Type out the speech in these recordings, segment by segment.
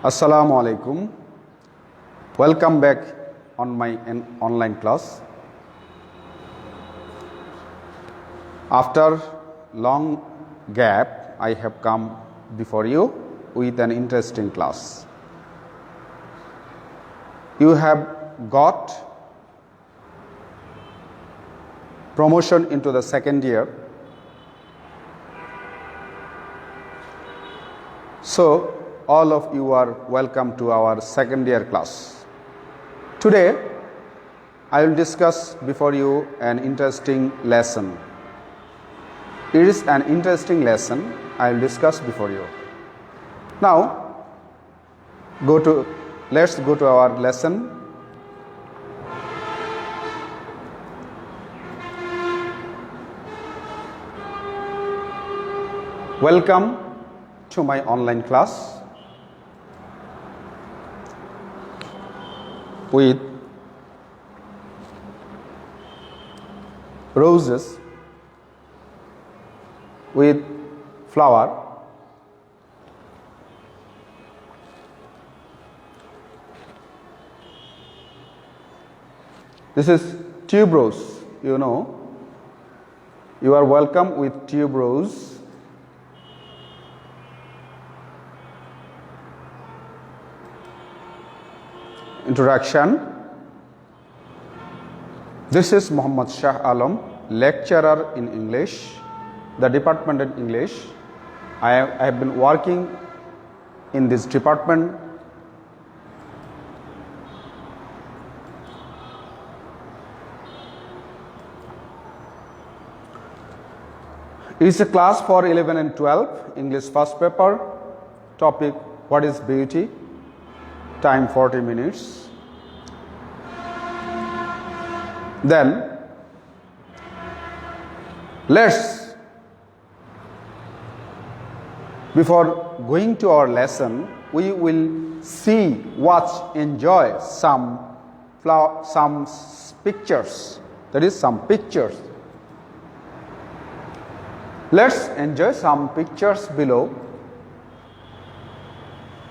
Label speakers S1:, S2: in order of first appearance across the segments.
S1: Assalamu alaikum. Welcome back on my online class. After long gap, I have come before you with an interesting class. You have got promotion into the second year. So, all of you are welcome to our second year class. Today, I will discuss before you an interesting lesson. It is an interesting lesson I will discuss before you. Now, let's go to our lesson. Welcome to my online class with roses, with flower, this is tuberose, you know. You are welcome with tuberose. Introduction. This is Muhammad Shah Alam, lecturer in English, the department in English. I have been working in this department It is a class for 11 and 12, English first paper, topic what is beauty, time 40 minutes. Then before going to our lesson, we will see, watch, enjoy some pictures. That is some pictures. Let's enjoy some pictures below.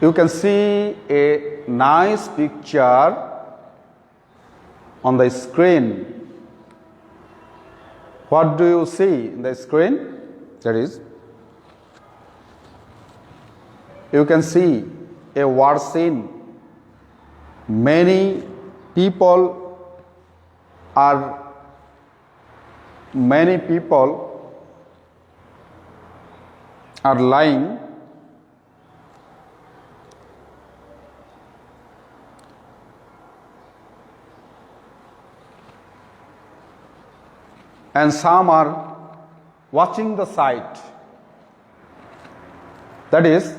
S1: You can see a nice picture on the screen. What do you see in the screen? That is, you can see a war scene. Many people are lying and some are watching the sight. That is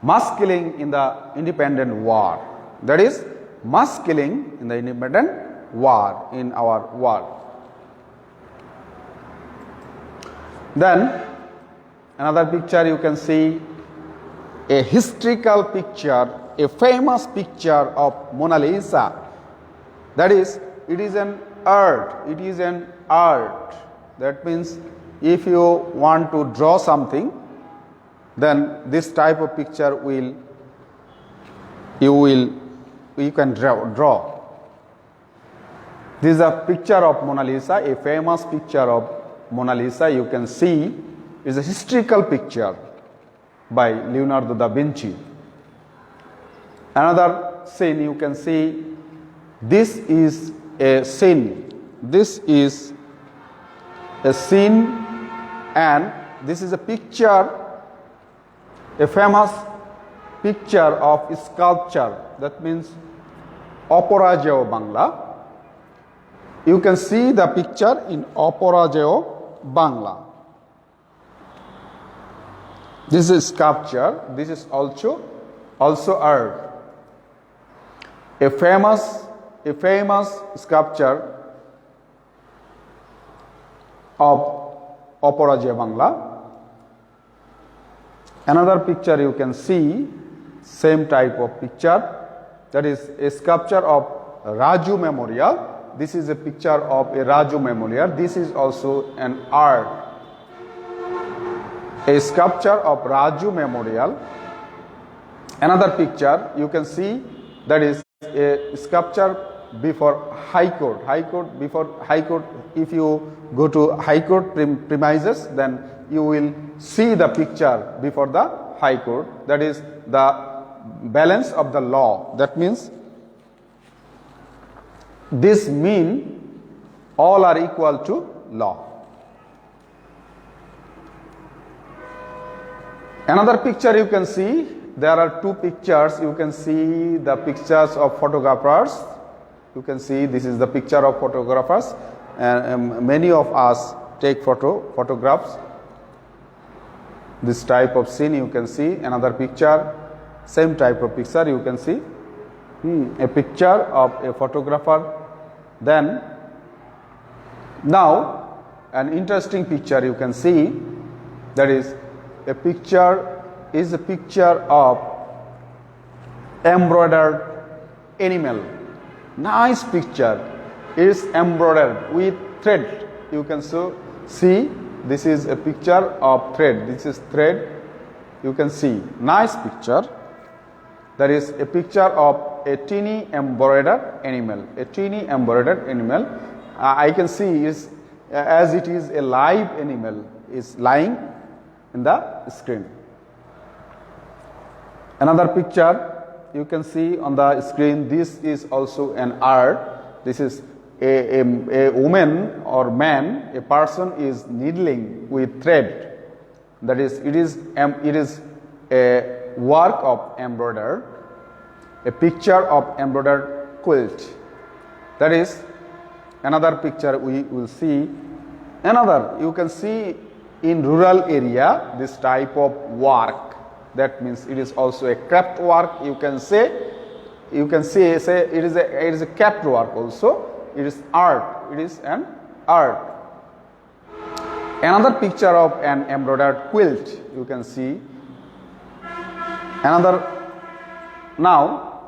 S1: mass killing in the independent war. That is mass killing in the independent war in our world. Then another picture, you can see a historical picture, a famous picture of Mona Lisa. That is, it is an art. It is an art. That means if you want to draw something, then this type of picture you can draw. This is a picture of Mona Lisa, a famous picture of Mona Lisa. You can see is a historical picture by Leonardo da Vinci. Another scene, you can see this is a scene. This is a scene, and this is a picture, a famous picture of sculpture. That means Oporajeo Bangla. You can see the picture in Oporajeo Bangla. This is sculpture. This is also art. A famous sculpture of Oporajeo Bangla. Another picture you can see, same type of picture, that is a sculpture of Raju Memorial. This is a picture of a Raju Memorial. This is also an art. A sculpture of Raju Memorial. Another picture you can see, that is a sculpture before High Court. Before High Court, if you go to High Court premises, then you will see the picture before the High Court. That is the balance of the law. That means this means all are equal to law. Another picture you can see, there are two pictures. You can see the pictures of photographers. You can see this is the picture of photographers, and many of us take photographs. This type of scene you can see. Another picture, same type of picture you can see. A picture of a photographer. Then now an interesting picture you can see, that is a picture of embroidered animal. Nice picture. It is embroidered with thread. You can see this is a picture of thread. This is thread. You can see nice picture. There is a picture of a teeny embroidered animal. A teeny embroidered animal. I can see is as it is a live animal is lying in the screen. Another picture you can see on the screen. This is also an art. This is a woman or man, a person is needling with thread. That is, it is a work of embroidered, a picture of embroidered quilt. That is another picture we will see. Another you can see in rural area this type of work. That means it is also a craft work. You can say it is a craft work also. It is art. It is an art. Another picture of an embroidered quilt you can see. Another. Now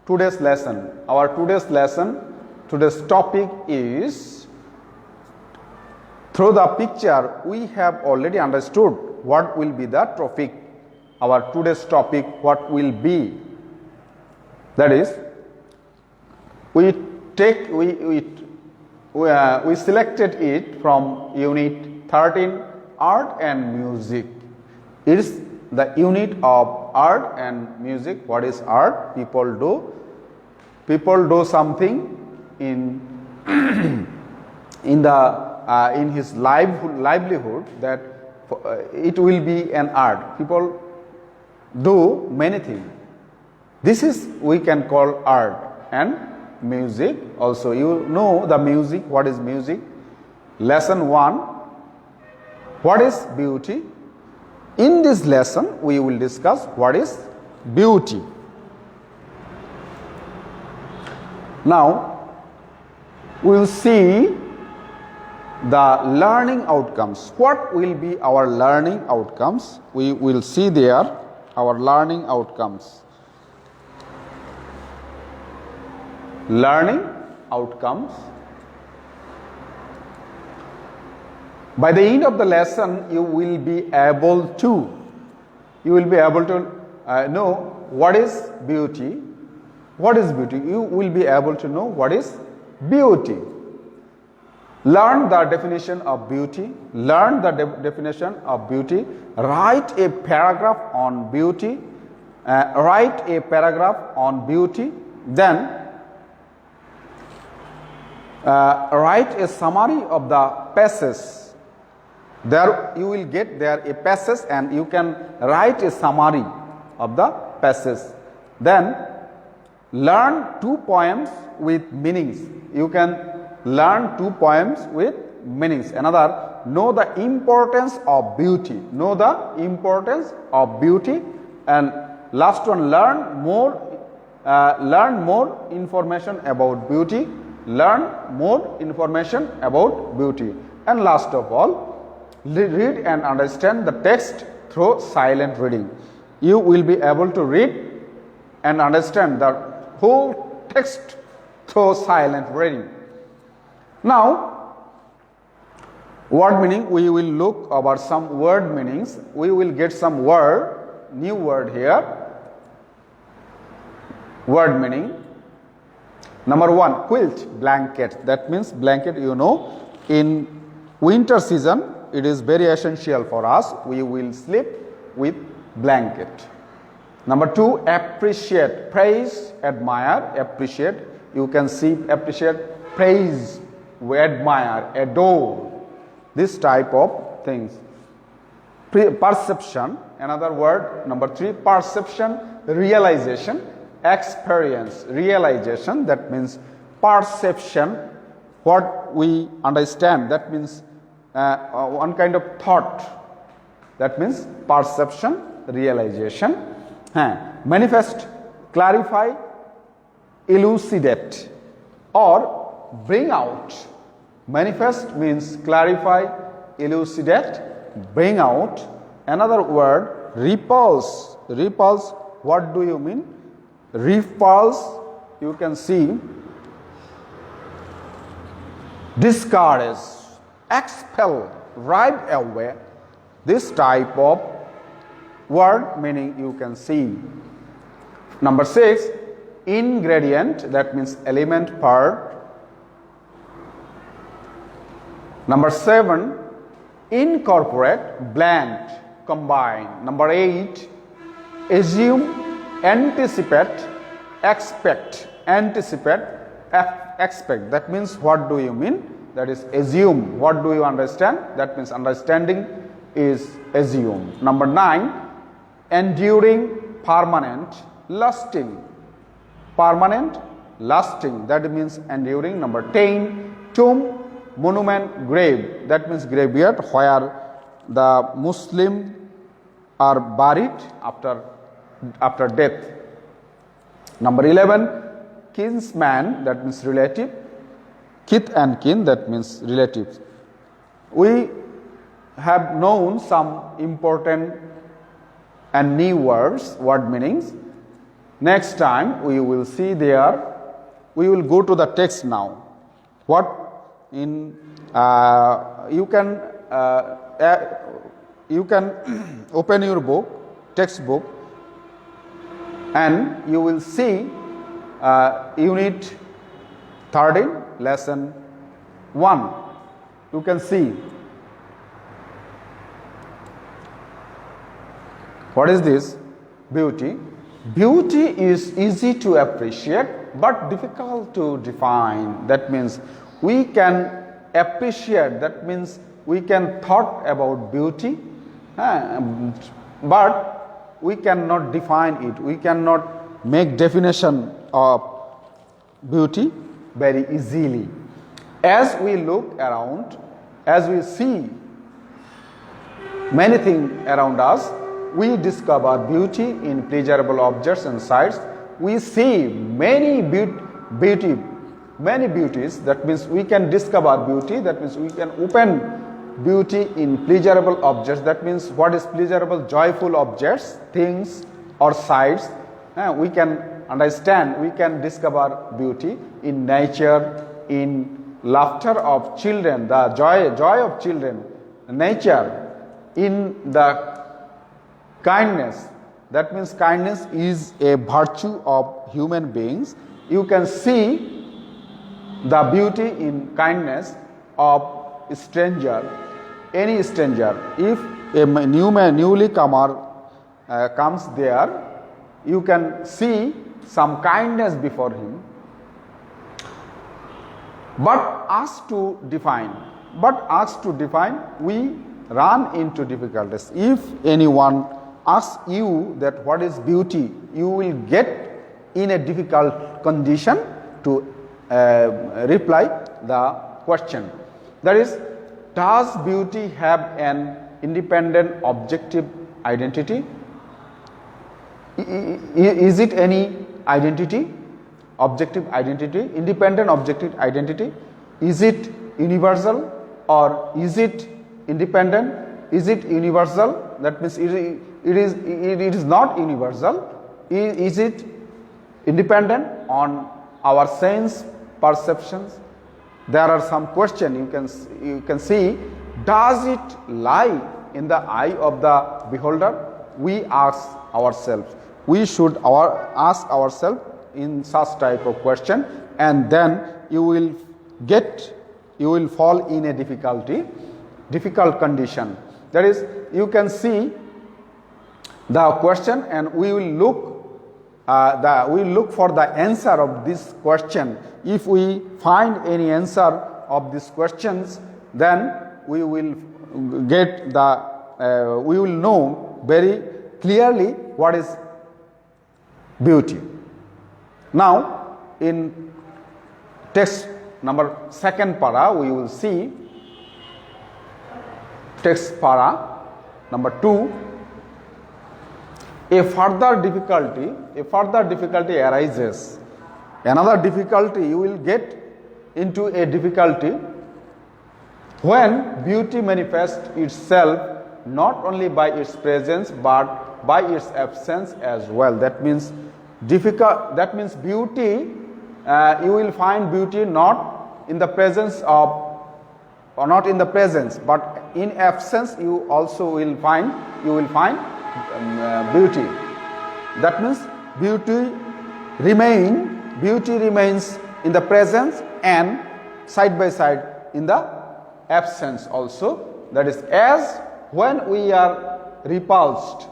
S1: today's lesson. Our today's topic is, through the picture we have already understood what will be the topic. Our today's topic what will be, that is we selected it from unit 13, art and music. It is the unit of art and music. What is art? People do something in in his livelihood, that it will be an art. People do many things. This is we can call art. And music also. You know the music. What is music? Lesson 1. What is beauty? In this lesson we will discuss what is beauty. Now we will see the learning outcomes. What will be our learning outcomes? We will see there our learning outcomes. Learning outcomes. By the end of the lesson, you will be able to know what is beauty. What is beauty? You will be able to know what is beauty. Learn the definition of beauty. Learn the definition of beauty. Write a paragraph on beauty. Then write a summary of the passage. There you will get there a passage and you can write a summary of the passage. Then learn 2 poems with meanings. You can learn 2 poems with meanings. Another, know the importance of beauty. Know the importance of beauty. And last one, learn more information about beauty. Learn more information about beauty. And last of all, read and understand the text through silent reading. You will be able to read and understand the whole text through silent reading. Now, word meaning, we will look about some word meanings. We will get some new word here. Word meaning. Number 1, quilt, blanket. That means blanket, you know, in winter season it is very essential for us. We will sleep with blanket. Number 2, appreciate, praise, admire, appreciate. You can see appreciate, praise, admire, adore. This type of things. Perception, another word. Number 3, perception, realization, experience, realization. That means perception, what we understand. That means one kind of thought. That means perception, realization. Manifest, clarify, elucidate or bring out. Manifest means clarify, elucidate, bring out. Another word, repulse. Repulse, what do you mean? Repulse, you can see, discourage, expel, drive away. This type of word meaning you can see. Number 6, ingredient, that means element, part. Number 7, incorporate, blend, combine. Number 8, assume, anticipate, expect. Anticipate, expect. That means what do you mean? That is assume. What do you understand? That means understanding is assume. Number 9, enduring, permanent, lasting. Permanent, lasting. That means enduring. Number 10, tomb, monument, grave. That means graveyard where the Muslim are buried after death. Number 11, kinsman, that means relative. Kith and kin, that means relatives. We have known some important and new words, word meanings. Next time we will see there. We will go to the text now. What in you can open your book, textbook, and you will see unit 13, lesson 1. You can see what is this? Beauty. Beauty is easy to appreciate but difficult to define. That means we can appreciate, that means we can thought about beauty, but we cannot define it. We cannot make definition of beauty very easily. As we look around, as we see many things around us, we discover beauty in pleasurable objects and sights. We see many beauties. That means we can discover beauty. That means we can open beauty in pleasurable objects. That means what is pleasurable? Joyful objects, things or sights. We can understand, we can discover beauty in nature, in laughter of children, the joy of children, nature, in the kindness. That means kindness is a virtue of human beings. You can see the beauty in kindness of stranger, any stranger. If a newly comer comes there, you can see some kindness before him. But asked to define, we run into difficulties. If anyone asks you that what is beauty, you will get in a difficult condition to reply the question. That is, does beauty have an independent objective identity? Is it any identity, objective identity, independent objective identity? Is it universal or is it independent? Is it universal? That means it is not universal. Is it independent on our sense perceptions? There are some questions you can see. Does it lie in the eye of the beholder? We ask ourselves. We should ask ourselves in such type of question, and then you will fall in a difficult condition. That is, you can see the question and we will look for the answer of this question. If we find any answer of these questions, then we will know very clearly what is beauty. Now, in text number second para, we will see text para number 2. A further difficulty arises. Another difficulty, you will get into a difficulty when beauty manifests itself not only by its presence but by its absence as well. That means beauty, you will find beauty not in the presence but in absence you will find beauty. That means beauty remains in the presence and side by side in the absence also. That is, as when we are repulsed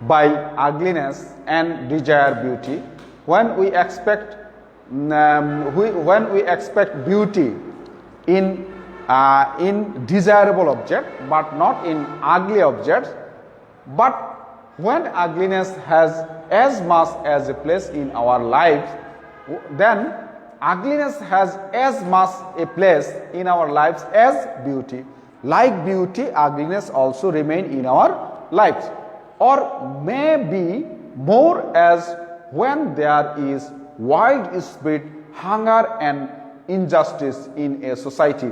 S1: by ugliness and desire beauty, when we expect beauty in desirable object but not in ugly objects, but when ugliness has as much as a place in our lives, then ugliness has as much a place in our lives as beauty. Like beauty, ugliness also remain in our lives, or maybe more, as when there is widespread hunger and injustice in a society.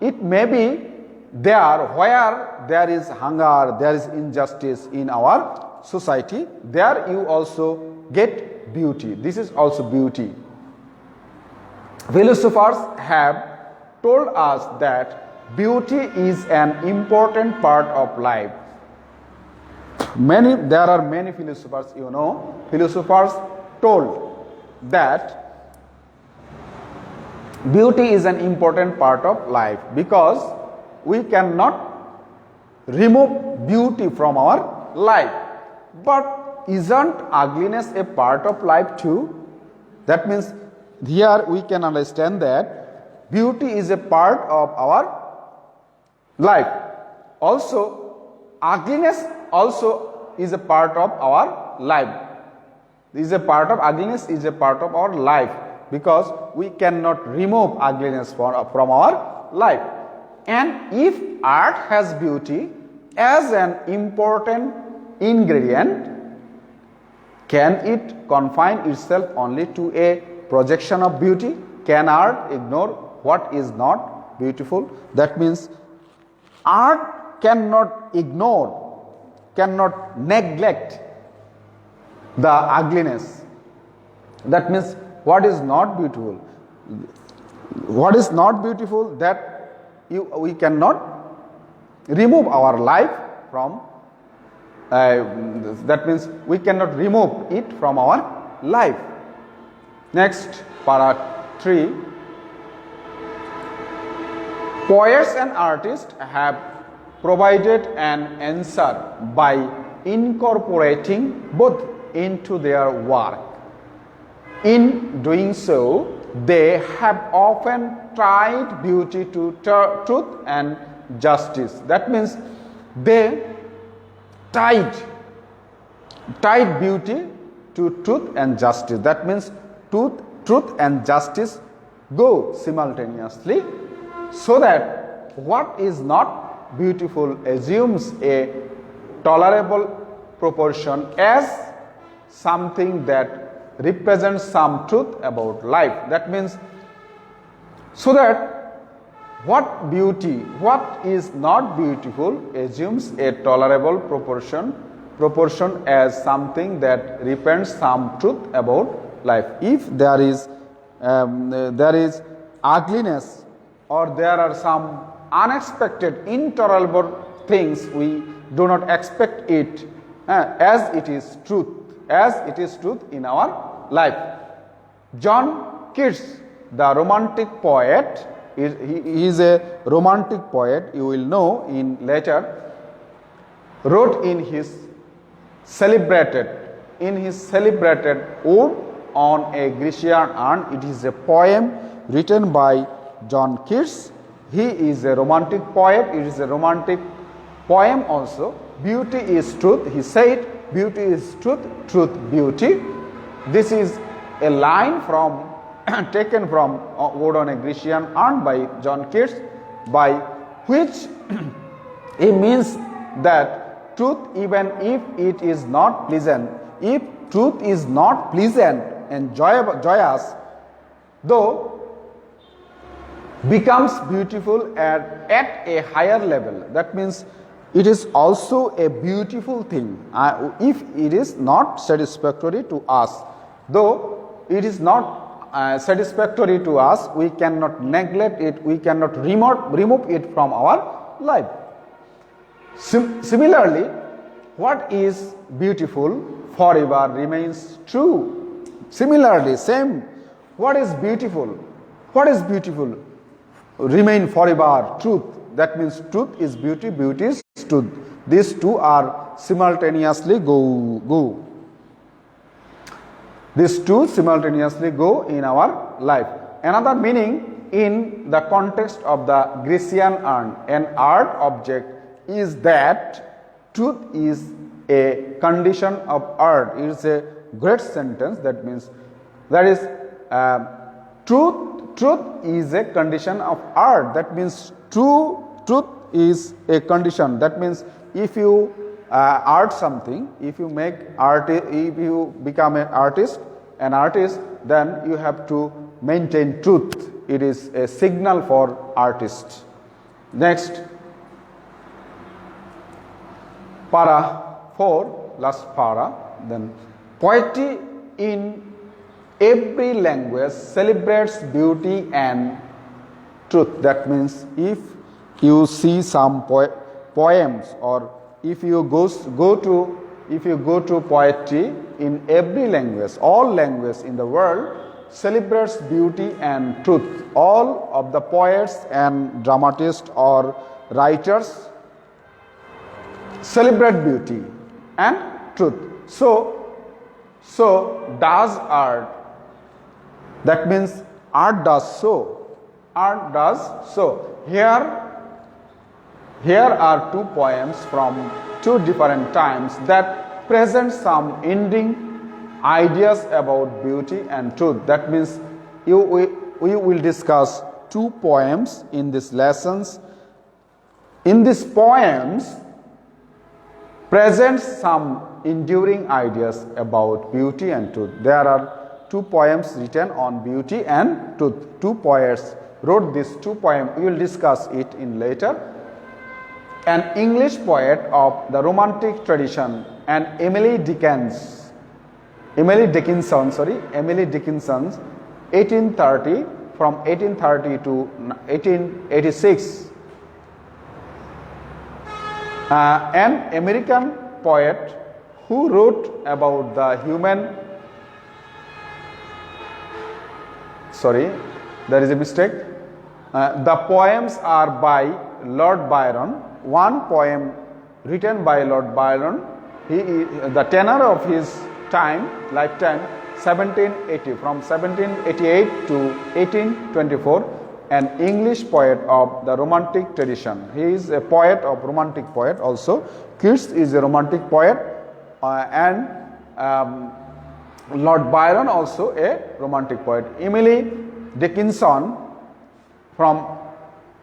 S1: It may be there where there is hunger, there is injustice in our society, there you also get beauty. This is also beauty. Philosophers have told us that beauty is an important part of life. There are many philosophers, philosophers told that beauty is an important part of life because we cannot remove beauty from our life. But isn't ugliness a part of life too? That means here we can understand that beauty is a part of our life. Also, ugliness also is a part of our life. Ugliness is a part of our life because we cannot remove ugliness from our life. And if art has beauty as an important ingredient, can it confine itself only to a projection of beauty? Can art ignore what is not beautiful? That means art cannot ignore, cannot neglect the ugliness. That means what is not beautiful? What is not beautiful, that we cannot remove our life from. That means we cannot remove it from our life. Next, para 3. Poets and artists have provided an answer by incorporating both into their work. In doing so, they have often tied beauty to truth and justice. That means they tied beauty to truth and justice. That means truth and justice go simultaneously, so that what is not beautiful assumes a tolerable proportion as something that represents some truth about life. That means, so that what is not beautiful assumes a tolerable proportion as something that represents some truth about life. If there is ugliness, or there are some unexpected, intolerable things, we do not expect it as it is truth in our life. John Keats, the romantic poet, he is a romantic poet, you will know in later, wrote in his celebrated Ode on a Grecian Urn. It is a poem written by John Keats. He is a romantic poet. It is a romantic poem also. Beauty is truth. He said, beauty is truth, truth beauty. This is a line from taken from Ode on a Grecian Urn by John Keats, by which he means that truth, even if it is not pleasant, if truth is not pleasant and joyous, though becomes beautiful at a higher level. That means it is also a beautiful thing. If it is not satisfactory to us, though it is not satisfactory to us, we cannot neglect it, we cannot remove it from our life. Similarly, what is beautiful forever remains true. Similarly, same, what is beautiful? What is beautiful? Remain forever, truth. That means truth is beauty, beauty is truth. These two are simultaneously go. These two simultaneously go in our life. Another meaning in the context of the Grecian urn, an art object, is that truth is a condition of art. It is a great sentence. That means truth is a condition of art. That means truth is a condition. That means if you art something, if you make art, if you become an artist, then you have to maintain truth. It is a signal for artist. Next, para 4, last para. Then poetry in every language celebrates beauty and truth. That means if you see some poems, or if you go to poetry in every language, all languages in the world celebrates beauty and truth. All of the poets and dramatists or writers celebrate beauty and truth. So does art. That means art does so. Art does so. Here are two poems from two different times that present some ending ideas about beauty and truth. That means we will discuss two poems in these lessons. In these poems present some enduring ideas about beauty and truth. There are two poems written on beauty and truth. Two poets wrote these two poems. We will discuss it in later. An English poet of the Romantic tradition, and Emily Dickinson, 1830 from 1830 to 1886. An American poet who wrote about the human. Sorry, there is a mistake. The poems are by Lord Byron. One poem written by Lord Byron. He is the tenor of his lifetime, 1780, from 1788 to 1824. An English poet of the Romantic tradition. He is a poet of Romantic poet also. Keats is a Romantic poet, and Lord Byron also a Romantic poet. Emily Dickinson from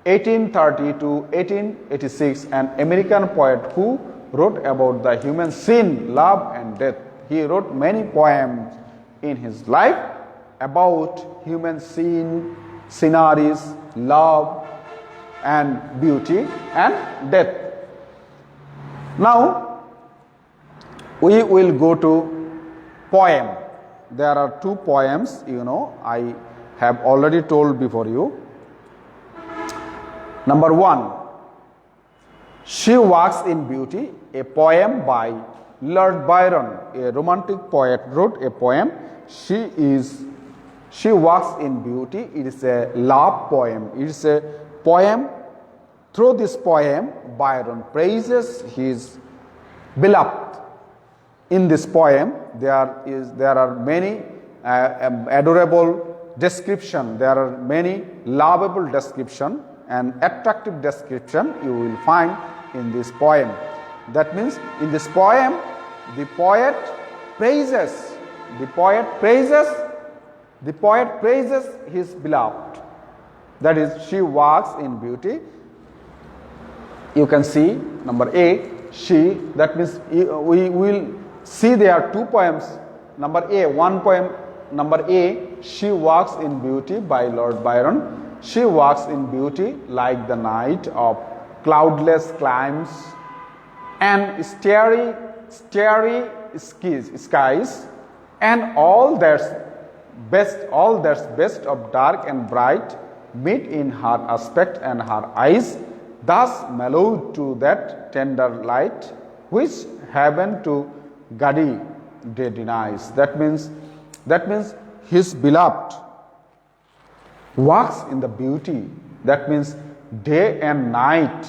S1: 1830 to 1886, an American poet who wrote about the human sin, love and death. He wrote many poems in his life about human sin, sceneries, love and beauty and death. Now we will go to poem. There are two poems, I have already told before you. Number 1, She Walks in Beauty, a poem by Lord Byron, a romantic poet, wrote a poem. She walks in beauty. It is a love poem. It is a poem. Through this poem, Byron praises his beloved. In this poem, there are many adorable description. There are many lovable description and attractive description you will find in this poem. That means in this poem, the poet praises his beloved. That is, she walks in beauty. You can see number A, she. That means we will see there are two poems. Number A, one poem. Number A, she walks in beauty by Lord Byron. She walks in beauty like the night of cloudless climes and starry skies, and all that's best of dark and bright meet in her aspect and her eyes, thus mellowed to that tender light which heaven to gaudy day denies. That means his beloved walks in the beauty. That means day and night,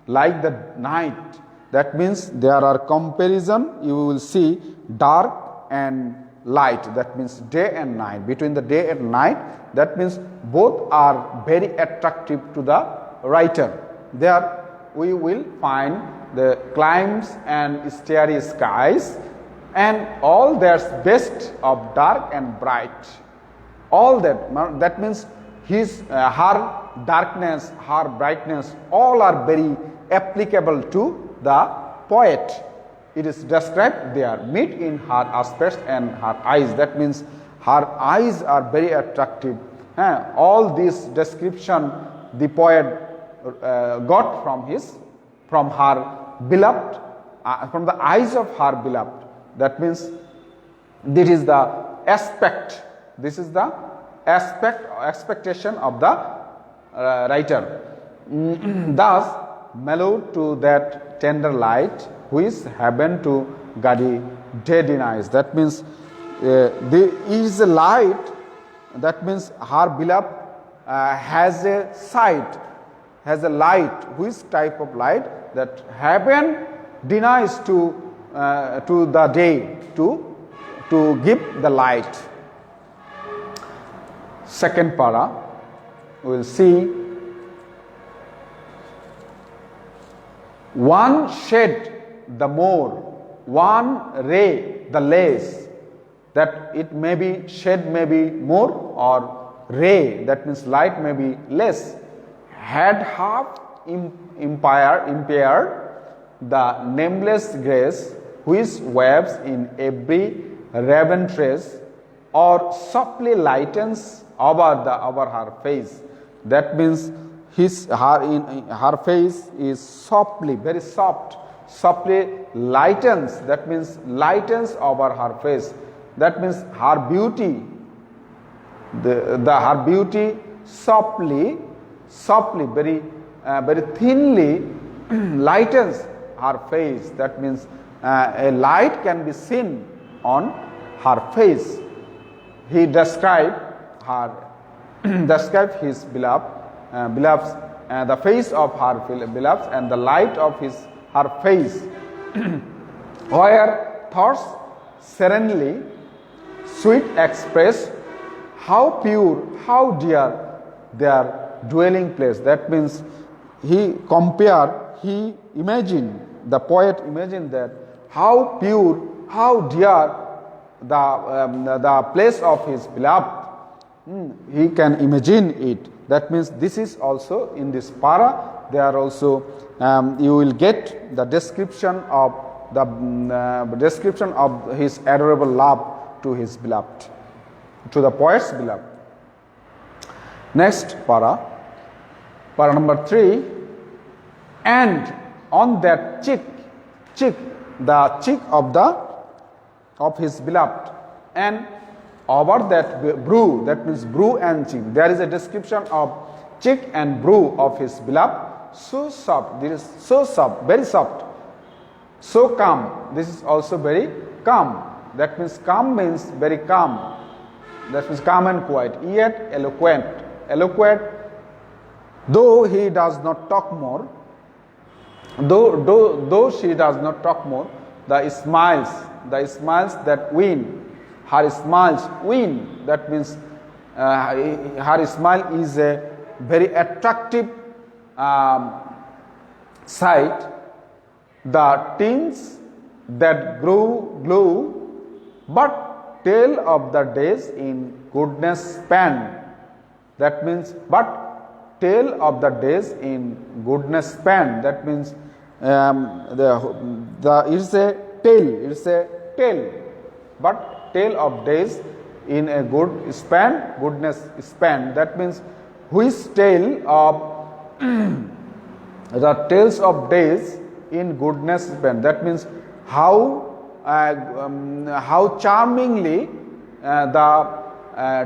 S1: like the night. That means there are comparison. You will see dark and light. That means day and night. Between the day and night, that means both are very attractive to the writer. There we will find the climes and starry skies, and all that's best of dark and bright. All that means her darkness, her brightness, all are very applicable to the poet. It is described there, meet in her aspects and her eyes. That means her eyes are very attractive. All this description the poet got from her beloved, from the eyes of her beloved. That means this is the aspect. This is the expectation of the writer. Thus mellowed to that tender light which heaven to gaudy day denies. That means there is a light. That means her beloved has a sight, has a light. Which type of light? That heaven denies to the day to give the light. Second para, we will see one shade the more, one ray the less. That it may be shade may be more, or ray, that means light may be less. Had half impaired the nameless grace which waves in every raven trace, or softly lightens over her face. That means her face is softly, very softly lightens. That means lightens over her face. That means her beauty, her beauty softly, very thinly lightens her face. That means a light can be seen on her face. He described his beloved, the face of her beloved and the light of her face, where thoughts serenely sweet express, how pure, how dear their dwelling place. That means the poet imagined that how pure, how dear the place of his beloved. He can imagine it. That means this is also in this para. There are also you will get the description of his adorable love to his beloved, to the poet's beloved. Next para number 3. And on that cheek, the cheek of his beloved, and over that brow, that means brow and cheek. There is a description of cheek and brow of his beloved. So soft, this is so soft, very soft. So calm. This is also very calm. That means calm means very calm. That means calm and quiet. Yet eloquent. Eloquent, though he does not talk more, though she does not talk more, the smiles that win, her smiles win. That means her smile is a very attractive sight. The tints that glow, but tale of the days in goodness span. That means, but tale of the days in goodness span. That means it's a tale, but tale of days in a good span, goodness span. That means which tale of the tales of days in goodness span. That means how charmingly the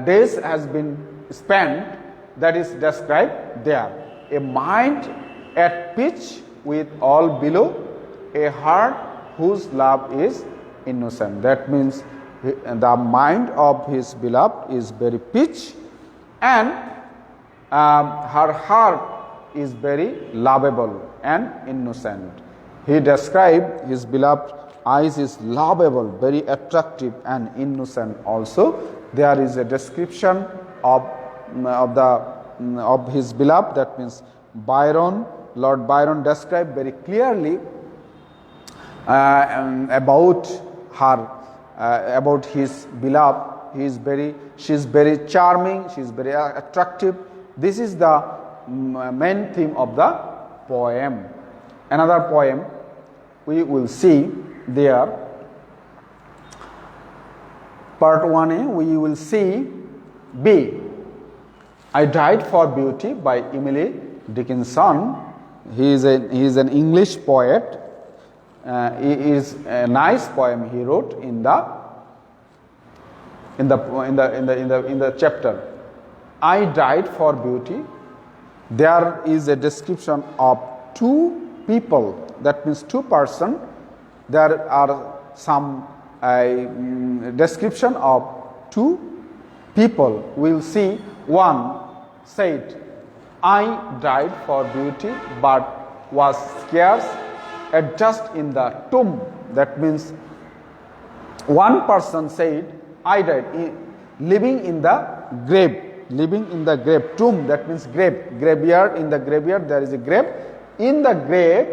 S1: days has been spent. That is described there. A mind at pitch with all below, a heart whose love is innocent. That means the mind of his beloved is very pitch, and her heart is very lovable and innocent. He described his beloved eyes is lovable, very attractive and innocent also. There is a description of his beloved. That means Lord Byron described very clearly about her, about his beloved. She is very charming, she is very attractive. This is the main theme of the poem. Another poem we will see there. Part 1a, we will see B. I Died for Beauty by Emily Dickinson. He is an English poet. It is a nice poem he wrote in the chapter. I Died for Beauty. There is a description of two people. That means two persons. There are some description of two people. We will see. One said, I died for beauty, but was scarce just in the tomb. That means one person said, I died, living in the grave, tomb. That means graveyard. In the graveyard there is a grave. In the grave,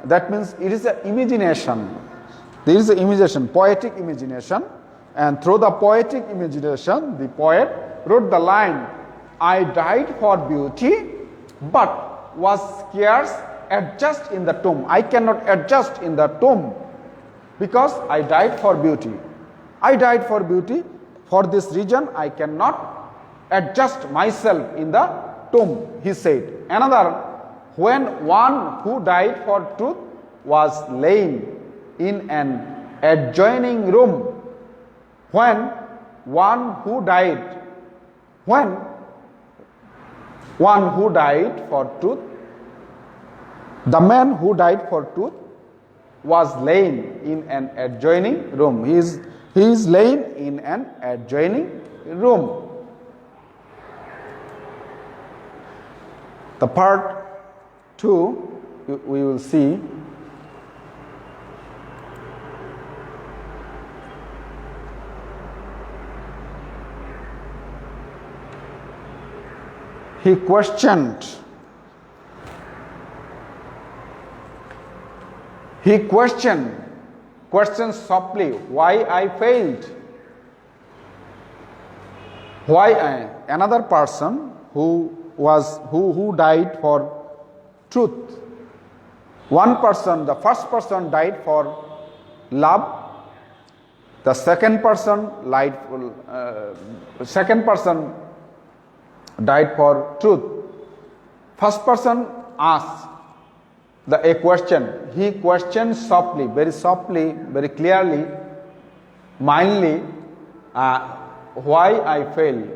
S1: that means it is an imagination. There is an imagination, poetic imagination, and through the poetic imagination, the poet wrote the line, I died for beauty, but was scarce adjust in the tomb. I cannot adjust in the tomb because I died for beauty. I died for beauty. For this reason, I cannot adjust myself in the tomb, he said. Another, when one who died for truth was laid in an adjoining room, when one who died for truth, the man who died for truth was laid in an adjoining room. He is laid in an adjoining room. The part 2 we will see. He questioned softly why I failed. Another person who died for truth. One person, the first person died for love. The second person died for truth. First person asked a question. He questioned softly, very clearly, mildly, why I failed.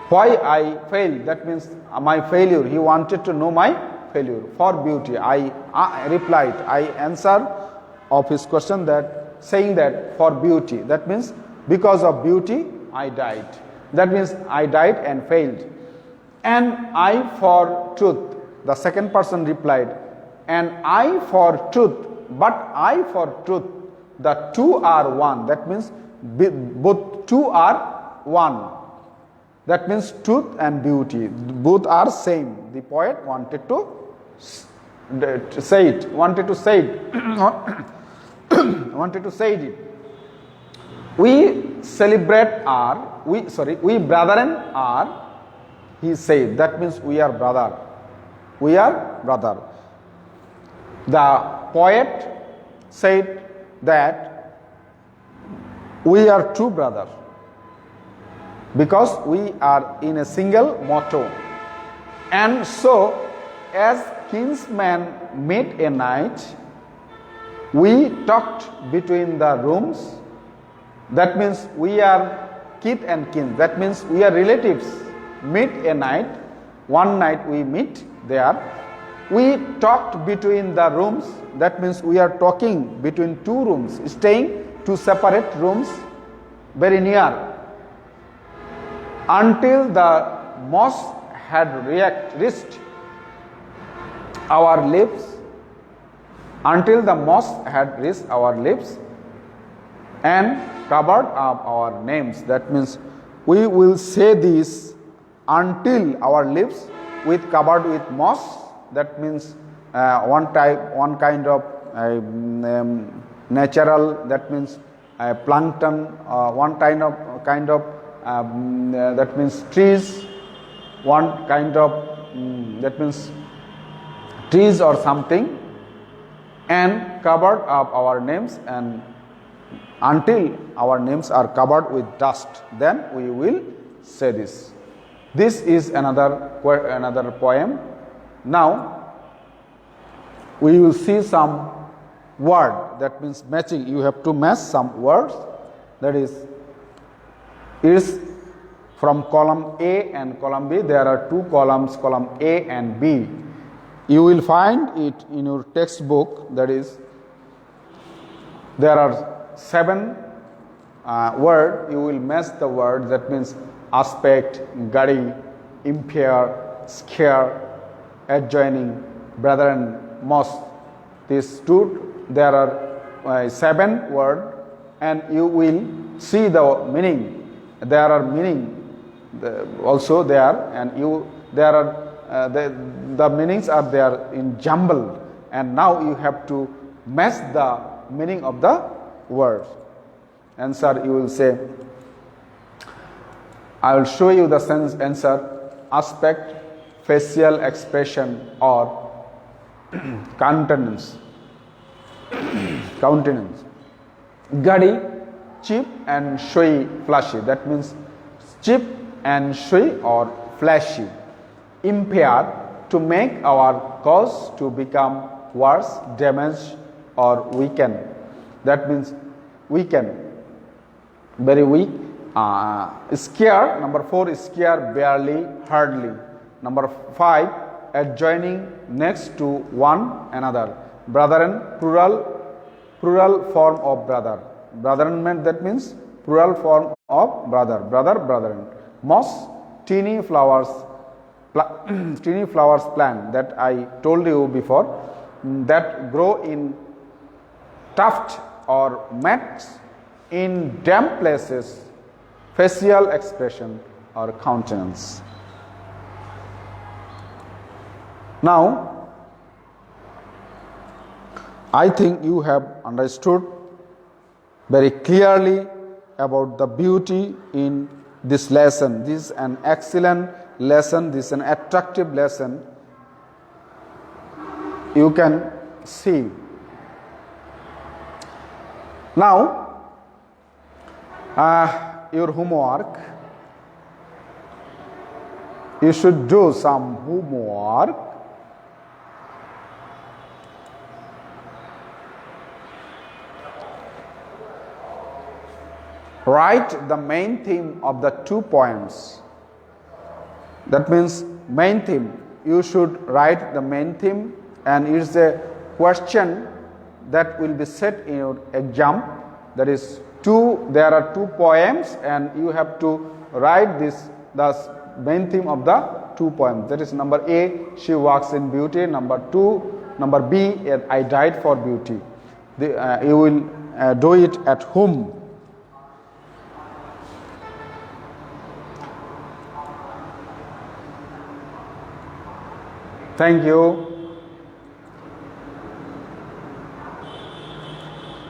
S1: Why I failed, that means my failure. He wanted to know my failure. For beauty, I replied, I answered of his question that saying that for beauty, that means because of beauty I died. That means I died and failed. And I for truth, the second person replied, and I for truth, but I for truth, the two are one. That means both two are one. That means truth and beauty, both are same. The poet wanted to say it, wanted to say it. We celebrate our, we brethren are, he said, that means we are brother. We are brother. The poet said that we are two brothers because we are in a single motto. And so, as kinsmen meet a night, we talked between the rooms. That means we are kith and kin. That means we are relatives. Meet a night. One night we meet there. We talked between the rooms. That means we are talking between two rooms, staying two separate rooms very near, until the moss had reached our lips, until the moss had reached our lips and covered up our names. That means we will say this until our lips with covered with moss. That means one kind of natural, that means plankton, one kind of that means trees, one kind of that means trees or something, and covered up our names, and until our names are covered with dust, then we will say this. This is another poem. Now we will see some word, that means matching. You have to match some words. That is from column A and column B. There are two columns, column A and B. You will find it in your textbook. That is, there are 7 words. You will match the word. That means aspect, gadi, impair, scare, adjoining, brethren, most. These two, there are 7 words, and you will see the meaning. There are meaning also there, and there are the meanings are there in jumble, and now you have to match the meaning of the word. Answer, you will say, I will show you the sense answer. Aspect, facial expression or countenance. Gadi, cheap and showy, flashy. That means cheap and showy or flashy. Impair, to make our cause to become worse, damaged or weaken. That means weaken, very weak. Scare, number 4 is scare, barely, hardly. Number 5, adjoining, next to one another. Brethren, plural form of brother. Brethren, that means plural form of brother. Brother, brethren. Moss, teeny flowers plant that I told you before, that grow in tuft or mats in damp places. Facial expression or countenance. Now, I think you have understood very clearly about the beauty in this lesson. This is an excellent lesson, this is an attractive lesson. You can see. Now, your homework, you should do some homework. Write the main theme of the 2 poems. That means main theme. you should write the main theme, and it's a question that will be set in your exam. That is there are two poems, and you have to write the main theme of the two poems. That is number A, She Walks in Beauty. Number B, I Died for Beauty. You will do it at home. Thank you.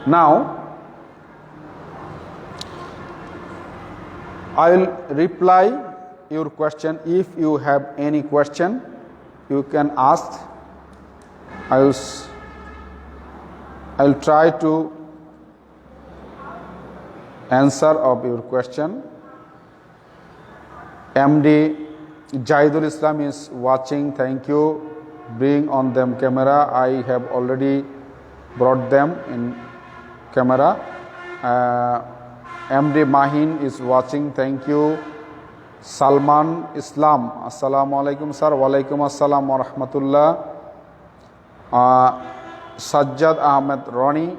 S1: Now, I will reply your question. If you have any question, you can ask. I will try to answer of your question. MD Jahidul Islam is watching. Thank you. Bring on them camera. I have already brought them in camera. MD Mahin is watching. Thank you. Salman Islam. Assalamu alaikum sir. Walaikum assalam wa rahmatullah. Sajjad Ahmed Roni.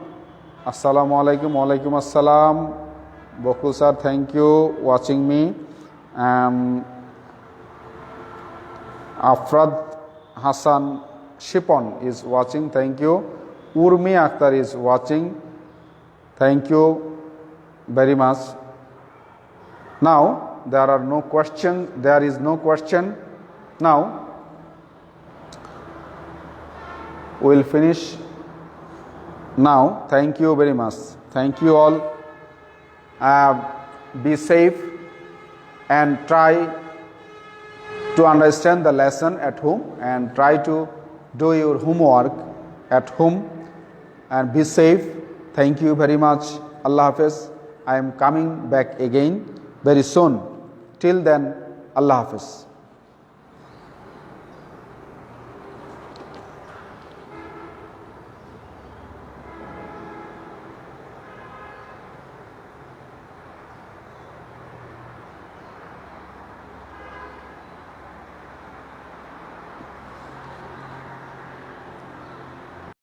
S1: Assalamu alaikum. Walaikum assalam. Bokul sir, thank you watching me. Afrad Hassan Shipon is watching. Thank you. Urmi Akhtar is watching. Thank you very much. Now, there are no questions. There is no question. Now, we will finish now. Thank you very much. Thank you all. Be safe and try to understand the lesson at home, and try to do your homework at home, and be safe. Thank you very much. Allah Hafiz. I am coming back again very soon. Till then, Allah Hafiz.